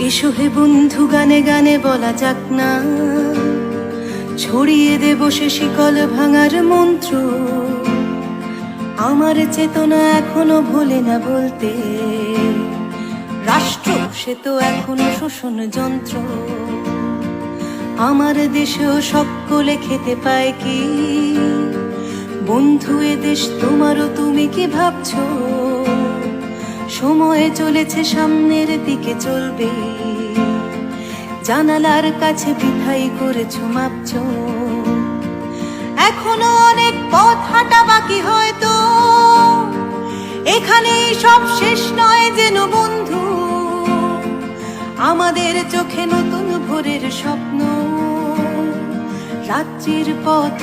এসো হে বন্ধু, গানে গানে বলা যাক না, ছড়িয়ে দেব সে শিকল ভাঙার মন্ত্র। আমার চেতনা এখনো ভোলে না বলতে, রাষ্ট্র সে তো এখনো শোষণ যন্ত্র। আমার দেশেও সকলে খেতে পায় কি বন্ধু, এ দেশ তোমারও, তুমি কি ভাবছো? সময় চলেছে, সামনের দিকে চলবে, জানালার কাছে বৃথাই করেছো মাপছ। এখনো অনেক পথ হাঁটা বাকি, হয়তো এখানেই সব শেষ নয় যেন বন্ধু। আমাদের চোখে নতুন ভোরের স্বপ্ন, রাত্রির পথ